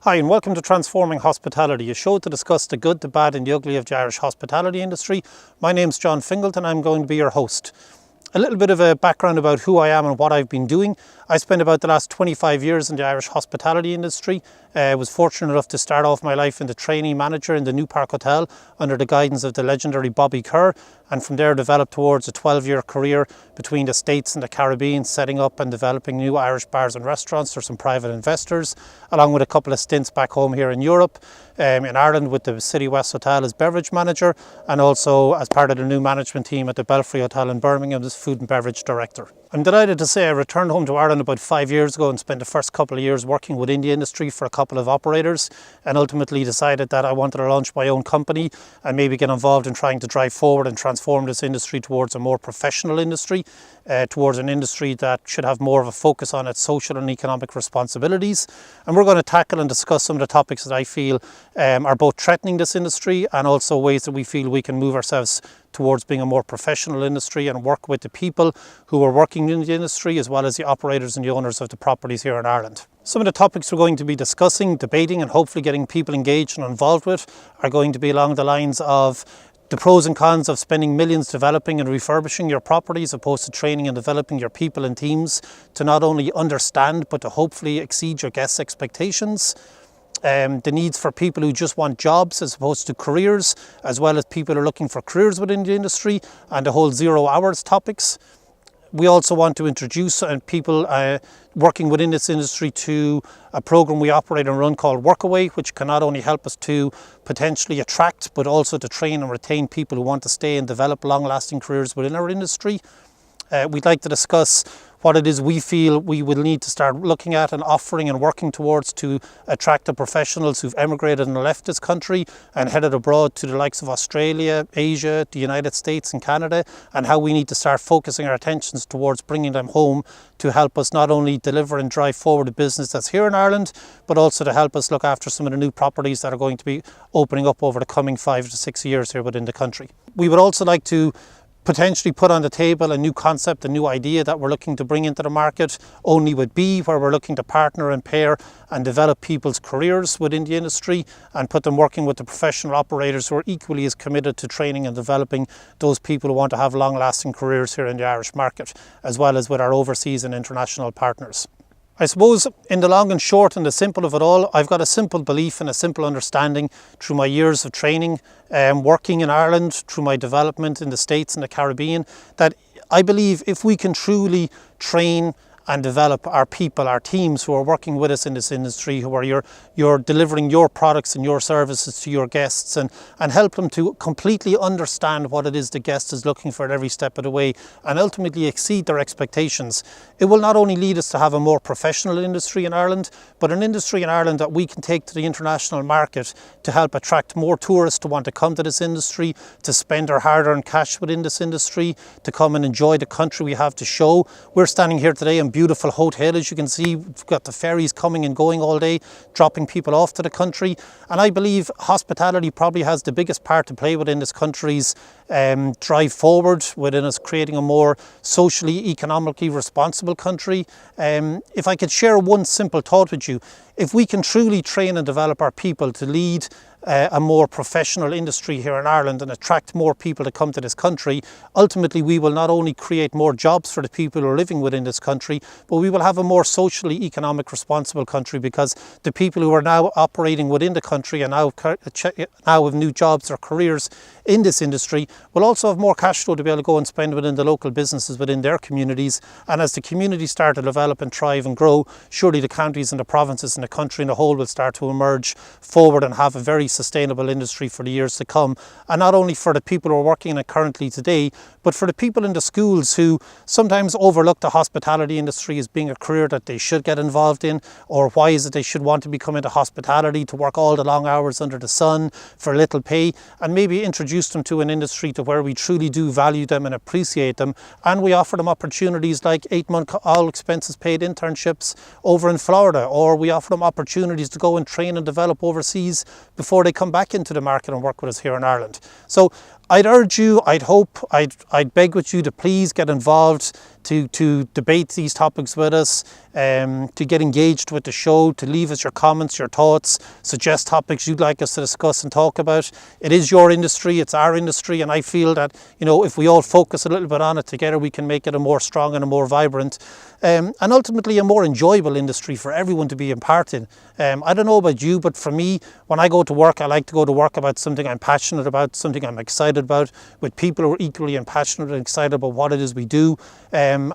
Hi and welcome to Transforming Hospitality, a show to discuss the good, the bad and the ugly of the Irish hospitality industry. My name's John Fingleton, I'm going to be your host. A little bit of a background about who I am and what I've been doing. I spent about the last 25 years in the Irish hospitality industry. I was fortunate enough to start off my life in the trainee manager in the New Park Hotel under the guidance of the legendary Bobby Kerr, and from there developed towards a 12-year career between the States and the Caribbean, setting up and developing new Irish bars and restaurants for some private investors, along with a couple of stints back home here in Europe, in Ireland with the City West Hotel as beverage manager, and also as part of the new management team at the Belfry Hotel in Birmingham as food and beverage director. I'm delighted to say I returned home to Ireland about 5 years ago and spent the first couple of years working within the industry for a couple of operators, and ultimately decided that I wanted to launch my own company and maybe get involved in trying to drive forward and transform this industry towards a more professional industry, towards an industry that should have more of a focus on its social and economic responsibilities. And we're going to tackle and discuss some of the topics that I feel are both threatening this industry and also ways that we feel we can move ourselves towards being a more professional industry and work with the people who are working in the industry as well as the operators and the owners of the properties here in Ireland. Some of the topics we're going to be discussing, debating and hopefully getting people engaged and involved with are going to be along the lines of the pros and cons of spending millions developing and refurbishing your property as opposed to training and developing your people and teams to not only understand but to hopefully exceed your guests' expectations. The needs for people who just want jobs as opposed to careers, as well as people who are looking for careers within the industry, and the whole 0 hours topics. We also want to introduce people working within this industry to a program we operate and run called Workaway, which can not only help us to potentially attract but also to train and retain people who want to stay and develop long-lasting careers within our industry. We'd like to discuss what it is we feel we will need to start looking at and offering and working towards to attract the professionals who've emigrated and left this country and headed abroad to the likes of Australia, Asia, the United States and Canada, and how we need to start focusing our attentions towards bringing them home to help us not only deliver and drive forward a business that's here in Ireland, but also to help us look after some of the new properties that are going to be opening up over the coming 5 to 6 years here within the country. We would also like to potentially put on the table a new concept, a new idea that we're looking to bring into the market, Only With Be, where we're looking to partner and pair and develop people's careers within the industry and put them working with the professional operators who are equally as committed to training and developing those people who want to have long-lasting careers here in the Irish market, as well as with our overseas and international partners. I suppose in the long and short and the simple of it all, I've got a simple belief and a simple understanding through my years of training, working in Ireland, through my development in the States and the Caribbean, that I believe if we can truly train and develop our people, our teams who are working with us in this industry, who are you're delivering your products and your services to your guests and help them to completely understand what it is the guest is looking for at every step of the way and ultimately exceed their expectations. It will not only lead us to have a more professional industry in Ireland, but an industry in Ireland that we can take to the international market to help attract more tourists to want to come to this industry, to spend their hard-earned cash within this industry, to come and enjoy the country we have to show. We're standing here today in beautiful Holt Hill, as you can see. We've got the ferries coming and going all day, dropping people off to the country. And I believe hospitality probably has the biggest part to play within this country's drive forward, within us creating a more socially, economically responsible country. If I could share one simple thought with you, if we can truly train and develop our people to lead a more professional industry here in Ireland and attract more people to come to this country, ultimately we will not only create more jobs for the people who are living within this country, but we will have a more socially economic responsible country, because the people who are now operating within the country and now have new jobs or careers in this industry will also have more cash flow to be able to go and spend within the local businesses within their communities. And as the communities start to develop and thrive and grow, surely the counties and the provinces and the country in the whole will start to emerge forward and have a very sustainable industry for the years to come. And not only for the people who are working in it currently today, but for the people in the schools who sometimes overlook the hospitality industry as being a career that they should get involved in, or why is it they should want to become into hospitality, to work all the long hours under the sun for little pay, and maybe introduce them to an industry to where we truly do value them and appreciate them, and we offer them opportunities like 8-month all expenses paid internships over in Florida, or we offer them opportunities to go and train and develop overseas before they come back into the market and work with us here in Ireland. So I'd urge you, I'd hope, I'd beg with you to please get involved, to debate these topics with us, to get engaged with the show, to leave us your comments, your thoughts, suggest topics you'd like us to discuss and talk about. It is your industry, it's our industry, and I feel that, you know, if we all focus a little bit on it together, we can make it a more strong and a more vibrant, and ultimately a more enjoyable industry for everyone to be a part in. I don't know about you, but for me, when I go to work, I like to go to work about something I'm passionate about, something I'm excited about, with people who are equally passionate and excited about what it is we do. And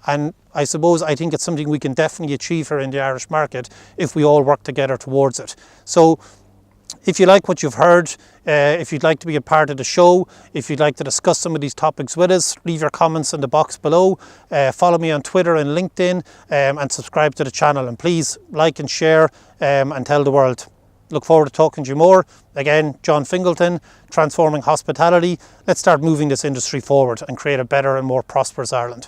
I think it's something we can definitely achieve here in the Irish market if we all work together towards it. So if you like what you've heard, if you'd like to be a part of the show, if you'd like to discuss some of these topics with us, leave your comments in the box below. Follow me on Twitter and LinkedIn, and subscribe to the channel. And please like and share, and tell the world. Look forward to talking to you more. Again, John Fingleton, Transforming Hospitality. Let's start moving this industry forward and create a better and more prosperous Ireland.